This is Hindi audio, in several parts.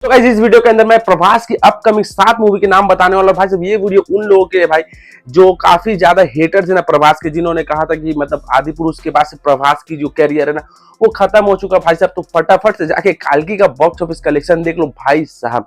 तो गाइस इस वीडियो के अंदर मैं प्रभास की अपकमिंग 7 मूवी के नाम बताने वाला हूं। भाई साहब ये वीडियो उन लोगों के लिए भाई जो काफी ज्यादा हेटर्स है ना प्रभास के, जिन्होंने कहा था कि मतलब आदि पुरुष के बाद से प्रभास की जो कैरियर है ना वो खत्म हो चुका। भाई साहब तो फटाफट से जाके काल्की का बॉक्स ऑफिस कलेक्शन देख लो भाई साहब।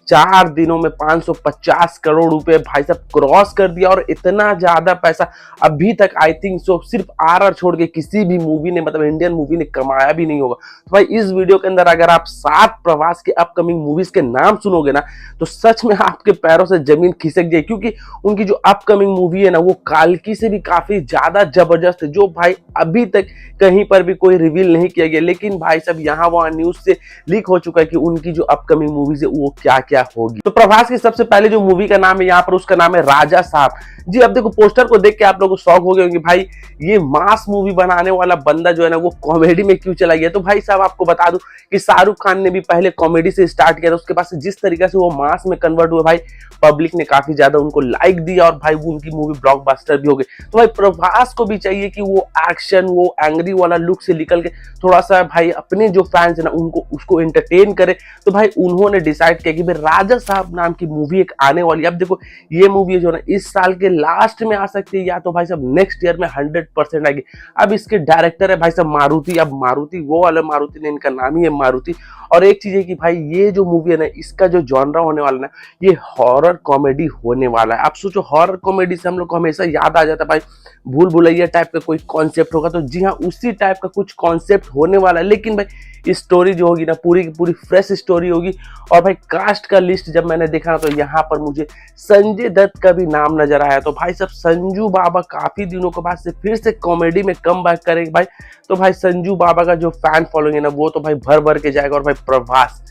4 दिनों में 550 करोड़ रुपए भाई साहब क्रॉस कर दिया, और इतना ज्यादा पैसा अभी तक आई थिंक सो सिर्फ आरआर छोड़ के किसी भी मूवी ने मतलब इंडियन मूवी ने कमाया भी नहीं होगा। तो भाई इस वीडियो के अंदर अगर आप 7 प्रभास के अपकमिंग मूवीज के नाम सुनोगे ना तो सच में आपके पैरों से जमीन खिसक जाए, क्योंकि उनकी जो अपकमिंग मूवी है ना वो काल्की से भी काफी ज्यादा जबरदस्त है, जो भाई अभी तक कहीं पर भी कोई रिवील नहीं किया गया। लेकिन भाई साहब यहाँ वहां न्यूज से लीक हो चुका है कि उनकी जो अपकमिंग मूवीज है वो क्या क्या होगी। तो प्रभास की सबसे पहले जो मूवी का नाम है यहाँ पर उसका नाम है राजा साहब जी। अब देखो पोस्टर को देख के आप लोग शौक हो गए होंगे, भाई ये मास मूवी बनाने वाला बंदा जो है ना वो कॉमेडी में क्यों चला गया। तो भाई साहब आपको बता दूं कि शाहरुख खान ने भी पहले कॉमेडी से स्टार्ट किया था, उसके बाद से जिस तरीके से वो मास में कन्वर्ट हुआ भाई पब्लिक ने काफी ज्यादा उनको लाइक दिया और भाई वो उनकी मूवी ब्लॉकबस्टर भी हो गई। तो भाई प्रभास को भी चाहिए कि वो एक्शन वो एंग्री वाला लुक से निकल के थोड़ा सा भाई अपने जो फैंस है ना उनको उसको एंटरटेन करे। तो भाई उन्होंने डिसाइड किया कि भाई राजा साहब नाम की मूवी एक आने वाली है। अब देखो ये मूवी जो है ना इस साल के लास्ट में आ सकती है या तो भाई साहब नेक्स्ट ईयर में 100% आएगी। अब इसके डायरेक्टर है भाई साहब मारुति। अब मारुति वो वाला मारुति ने, इनका नाम ही है मारुति। और एक चीज है कि भाई ये जो मूवी है ना इसका जो जॉनरा होने वाला ना ये हॉरर कॉमेडी होने वाला है। आप सोचो हॉरर कॉमेडी से हम लोग को हमेशा याद आ जाता है भाई भूल भुलैया टाइप का कोई कॉन्सेप्ट होगा, तो जी हाँ उसी टाइप का कुछ कॉन्सेप्ट होने वाला है। लेकिन भाई स्टोरी जो होगी ना पूरी की पूरी फ्रेश स्टोरी होगी। और भाई कास्ट का लिस्ट जब मैंने देखा ना तो यहाँ पर मुझे संजय दत्त का भी नाम नजर आया। तो भाई साहब संजू बाबा काफी दिनों के बाद से फिर से कॉमेडी में कम बैक करेंगे भाई। तो भाई संजू बाबा का जो फैन फॉलोइंग है ना वो तो भाई भर भर के जाएगा। और भाई प्रभास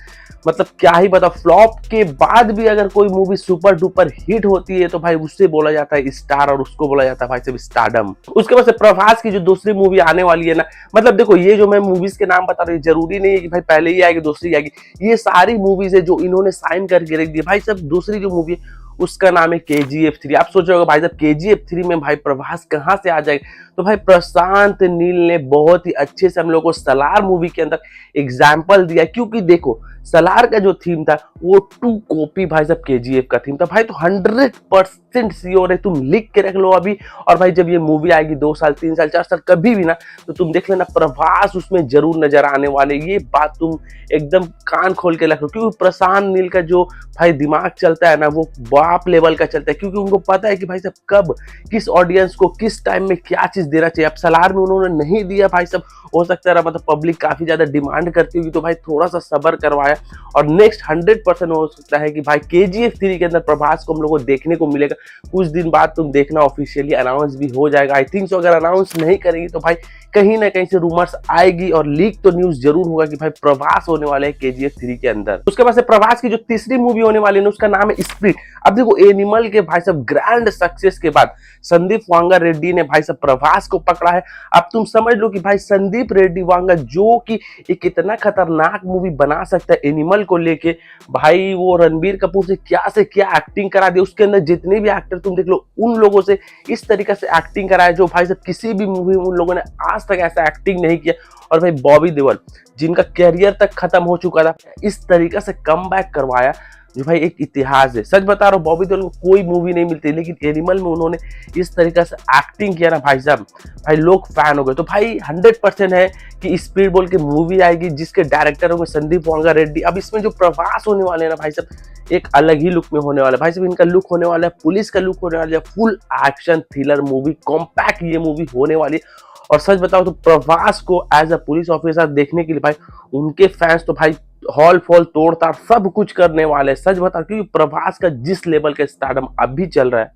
मतलब क्या ही बता, फ्लॉप के बाद भी अगर कोई मूवी सुपर डुपर हिट होती है तो भाई उससे बोला जाता है स्टार और उसको बोला जाता है भाई साहब स्टारडम। उसके बाद से प्रभास की जो दूसरी मूवी आने वाली है ना, मतलब देखो ये जो मैं मूवीज के नाम बता रही हूँ जरूरी नहीं है कि भाई पहले ही आएगी दूसरी आएगी। ये सारी मूवीज है जो इन्होंने साइन करके रख दी भाई साहब। दूसरी जो मूवी है उसका नाम है KGF 3। आप सोच रहे हो भाई साहब KGF 3 में भाई प्रभास कहां से आ जाएगा। तो भाई प्रशांत नील ने बहुत ही अच्छे से हम लोग को सलार मूवी के अंदर एग्जाम्पल दिया, क्योंकि देखो सलार का जो थीम था वो 2 कॉपी भाई साहब KGF का थीम था। भाई तो 100% श्योर है, तुम लिख के रख लो अभी। और भाई जब ये मूवी आएगी 2 साल 3 साल 4 साल कभी भी ना तो तुम देख लेना प्रभास उसमें जरूर नजर आने वाले। ये बात तुम एकदम कान खोल के रख लो, क्योंकि प्रशांत नील का जो भाई दिमाग चलता है ना वो बाप लेवल का चलता है, क्योंकि उनको पता है कि भाई साहब कब किस ऑडियंस को किस टाइम में क्या चीज देना चाहिए। अब सलार में उन्होंने नहीं दिया भाई साहब, हो सकता है मतलब पब्लिक काफी ज्यादा डिमांड करती होगी तो भाई थोड़ा सा सब्र करवाया। और नेक्स्ट 100% हो सकता है कि भाई KGF 3 के अंदर प्रभास को हम लोग को देखने को मिलेगा। कुछ दिन बाद तुम देखना ऑफिशियली अनाउंस भी हो जाएगा आई थिंक सो। अगर अनाउंस नहीं करेंगे तो भाई कहीं ना कहीं से रूमर्स आएगी और लीक तो न्यूज जरूर होगा कि भाई प्रभास होने वाले हैं KGF 3 के अंदर। उसके बाद से प्रभास की जो तीसरी मूवी होने वाली है उसका नाम है स्प्रिट। अब देखो एनिमल के भाई साहब ग्रैंड सक्सेस के बाद संदीप वांगा रेड्डी ने भाई साहब प्रभास को पकड़ा है। अब तुम समझ लो कि भाई संदीप रेड्डी वांगा जो कि एक इतना खतरनाक मूवी बना सकता है एनिमल को लेके, भाई वो रणबीर कपूर से क्या एक्टिंग करा दी। उसके अंदर जितने भी एक्टर तुम देख लो उन लोगों से इस तरीके से एक्टिंग कराया जो भाई साहब किसी भी मूवी में उन लोगों ने आज तक ऐसा एक्टिंग नहीं किया। और भाई बॉबी देओल जिनका कैरियर तक खत्म हो चुका था इस तरीके से कम बैक करवाया जो भाई एक इतिहास है। सच बता रहा हूँ बॉबी देओल को कोई मूवी नहीं मिलती, लेकिन एनिमल में उन्होंने इस तरीके से एक्टिंग किया ना भाई साहब भाई लोग फैन हो गए। तो भाई 100% है कि स्पीड बॉल की मूवी आएगी जिसके डायरेक्टर होंगे संदीप वांगा रेड्डी। अब इसमें जो प्रभास होने वाले हैं ना भाई साहब एक अलग ही लुक में होने वाला है। भाई साहब इनका लुक होने वाला है पुलिस का लुक होने वाला है, full action thriller movie compact ये मूवी होने वाली है। और सच बताओ तो प्रभास को एज अ पुलिस ऑफिसर देखने के लिए भाई उनके फैंस तो भाई हॉल फॉल तोड़ता सब कुछ करने वाले। सच बता क्योंकि प्रभास का जिस लेवल का स्टारडम अभी चल रहा है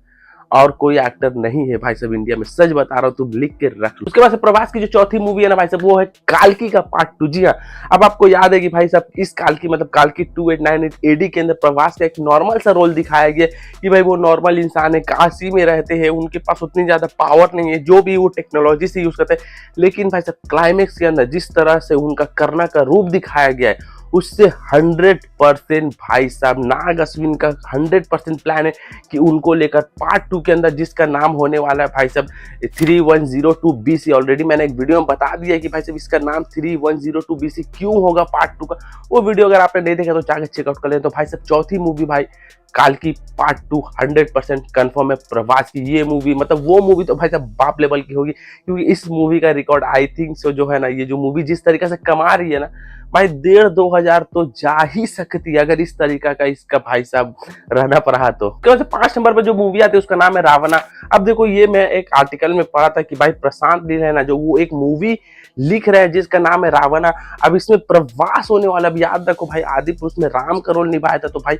और कोई एक्टर नहीं है भाई साहब इंडिया में। सच बता रहा हूँ तुम लिख के रख लो। उसके बाद से प्रभास की जो चौथी मूवी है ना भाई साहब वो है काल्की का पार्ट 2। जी हाँ अब आपको याद है कि भाई साहब इस काल्की मतलब काल्की 2898 AD के अंदर प्रभास का एक नॉर्मल सा रोल दिखाया गया कि भाई वो नॉर्मल इंसान है, काशी में रहते हैं, उनके पास उतनी ज्यादा पावर नहीं है, जो भी वो टेक्नोलॉजी से यूज करते हैं। लेकिन भाई साहब क्लाइमेक्स के अंदर जिस तरह से उनका करना का रूप दिखाया गया है उससे 100% भाई साहब नाग अश्विन का 100% प्लान है कि उनको लेकर पार्ट 2 के अंदर, जिसका नाम होने वाला है भाई साहब 3102 BC। ऑलरेडी मैंने एक वीडियो में बता दिया है कि भाई साहब इसका नाम 3102 BC क्यों होगा पार्ट 2 का। वो वीडियो अगर आपने नहीं देखा तो जाकर चेकआउट कर लें। तो भाई साहब चौथी मूवी भाई काल की पार्ट 2 100% कंफर्म है प्रभास की। ये मूवी मतलब वो मूवी तो भाई साहब बाप लेवल की होगी, क्योंकि इस मूवी का रिकॉर्ड आई थिंक सो जो है ना, ये जो मूवी जिस तरीके से कमा रही है ना भाई 1,500-2,000 तो जा ही सकती है अगर इस तरीका का इसका भाई साहब रहना पड़ा तो। 5 नंबर पे जो मूवी आती है उसका नाम है रावणा। अब देखो ये मैं एक आर्टिकल में पढ़ा था कि भाई प्रशांत नील है ना जो वो एक मूवी लिख रहे हैं जिसका नाम है रावणा। अब इसमें प्रवास होने वाला, अब याद रखो भाई आदि पुरुष में राम का रोल निभाया था, तो भाई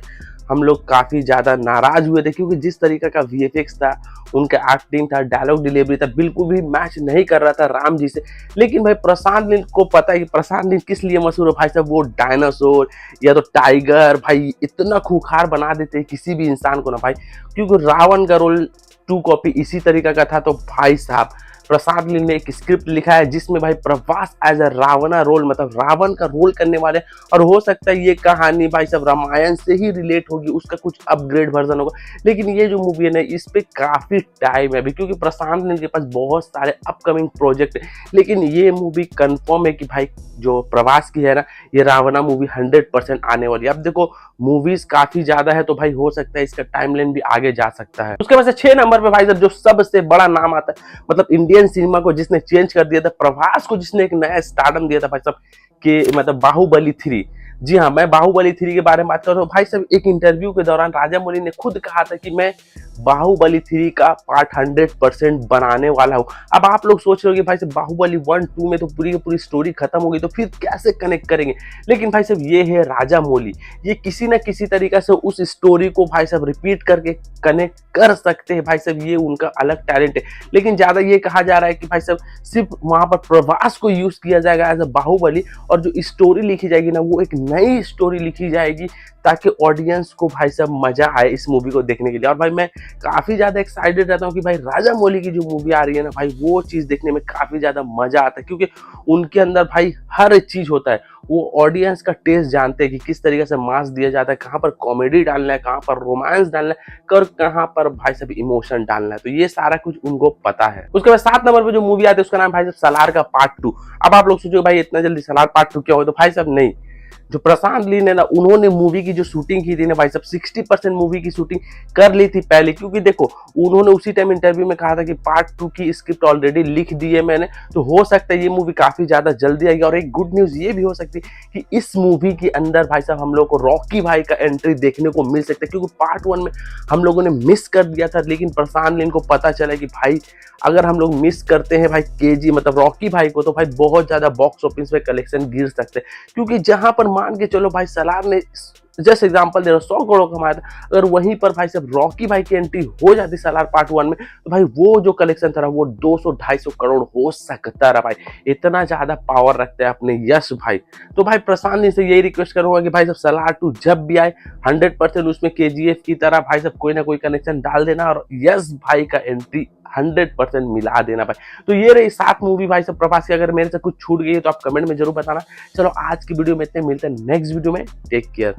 हम लोग काफी ज्यादा नाराज हुए थे क्योंकि जिस तरीके का वीएफएक्स था, उनका एक्टिंग था, डायलॉग डिलीवरी था, बिल्कुल भी मैच नहीं कर रहा था राम जी से। लेकिन भाई प्रशांत नील को पता है कि प्रशांत नील किस लिए मशहूर है भाई साहब, वो डायनासोर या तो टाइगर भाई इतना खूंखार बना देते हैं किसी भी इंसान को ना भाई, क्योंकि रावण का रोल 2 कॉपी इसी तरीका का था। तो भाई साहब प्रशांत नील ने एक स्क्रिप्ट लिखा है जिसमें भाई Prabhas as a Rawna role, मतलब रावण का रोल करने वाले, और हो सकता है ये कहानी भाई साहब रामायण से ही रिलेट होगी, उसका कुछ अपग्रेड वर्जन होगा। लेकिन ये जो मूवी है ना इस पे काफी टाइम है अभी, क्योंकि प्रशांत नील के पास बहुत सारे अपकमिंग प्रोजेक्ट है। लेकिन ये मूवी कंफर्म है कि भाई जो प्रभास की है ना ये रावणा मूवी 100% आने वाली है। अब देखो मूवीज काफी ज्यादा है तो भाई हो सकता है इसका टाइमलाइन भी आगे जा सकता है। उसके बाद से 6 नंबर पे भाई साहब जो सबसे बड़ा नाम आता है, मतलब इंडियन सिनेमा को जिसने चेंज कर दिया था, प्रभास को जिसने एक नया स्टारडम दिया था भाई साहब के, मतलब बाहुबली 3। जी हाँ, मैं बाहुबली 3 के बारे में बात कर रहा हूँ भाई साहब। एक इंटरव्यू के दौरान राजामौली ने खुद कहा था कि मैं बाहुबली 3 का पार्ट 100% बनाने वाला हूँ। अब आप लोग सोच रहे हो कि भाई साहब बाहुबली 1-2 में तो पूरी की पूरी स्टोरी खत्म हो गई, तो फिर कैसे कनेक्ट करेंगे। लेकिन भाई साहब ये है राजामौली, ये किसी ना किसी तरीके से उस स्टोरी को भाई साहब रिपीट करके कनेक्ट कर सकते हैं भाई साहब, ये उनका अलग टैलेंट है। लेकिन ज्यादा ये कहा जा रहा है कि भाई साहब सिर्फ वहां पर प्रभास को यूज किया जाएगा एज अ बाहुबली, और जो स्टोरी लिखी जाएगी ना वो एक नई स्टोरी लिखी जाएगी ताकि ऑडियंस को भाई साहब मजा आए इस मूवी को देखने के लिए। और भाई मैं काफी ज्यादा एक्साइटेड रहता हूँ कि भाई राजामौली की जो मूवी आ रही है ना भाई वो चीज देखने में काफी ज्यादा मजा आता है, क्योंकि उनके अंदर भाई हर चीज होता है। वो ऑडियंस का टेस्ट जानते हैं कि किस तरीके से मास दिया जाता है, कहाँ पर कॉमेडी डालना है, कहाँ पर रोमांस डालना है, कर कहाँ पर भाई साहब इमोशन डालना है, तो ये सारा कुछ उनको पता है। उसके बाद 7 नंबर पे जो मूवी आती है उसका नाम भाई साहब सलार का पार्ट 2। अब आप लोग सोचो भाई इतना जल्दी सलार पार्ट 2 क्या हो, तो भाई साहब नहीं, जो प्रशांत नील ने ना उन्होंने मूवी की जो शूटिंग की थी ना भाई साहब 60% मूवी की शूटिंग कर ली थी पहले, क्योंकि देखो उन्होंने उसी टाइम इंटरव्यू में कहा था कि पार्ट 2 की स्क्रिप्ट ऑलरेडी लिख दी है मैंने, तो हो सकता है ये मूवी काफी ज्यादा जल्दी आएगी। और एक गुड न्यूज ये भी हो सकती है कि इस मूवी के अंदर भाई साहब हम लोग को रॉकी भाई का एंट्री देखने को मिल सकता है, क्योंकि पार्ट 1 में हम लोगों ने मिस कर दिया था। लेकिन प्रशांत नील को पता चला कि भाई अगर हम लोग मिस करते हैं भाई केजी मतलब रॉकी भाई को, तो भाई बहुत ज्यादा बॉक्स ऑफिस पे कलेक्शन गिर सकते हैं, क्योंकि जहां पर मान के चलो भाई सलार ने जस्ट एग्जांपल दे रहा 100 करोड़ कमाया था, अगर वहीं पर भाई साहब रॉकी भाई की एंट्री हो जाती सलार पार्ट 1 में, तो भाई वो जो कलेक्शन था वो 200-250 करोड़ हो सकता है भाई। इतना ज्यादा पावर रखते हैं अपने यश भाई। तो भाई प्रशांत नील से यही रिक्वेस्ट करूंगा कि भाई साहब सलार 2 जब भी आए 100% उसमें केजीएफ की तरह भाई साहब कोई ना कोई कनेक्शन डाल देना और यश भाई का एंट्री 100% मिला देना भाई। तो ये रही 7 मूवी भाई साहब प्रभास की। अगर मेरे से कुछ छूट गई है तो आप कमेंट में जरूर बताना। चलो आज की वीडियो में इतने, मिलते हैं नेक्स्ट वीडियो में। Take care.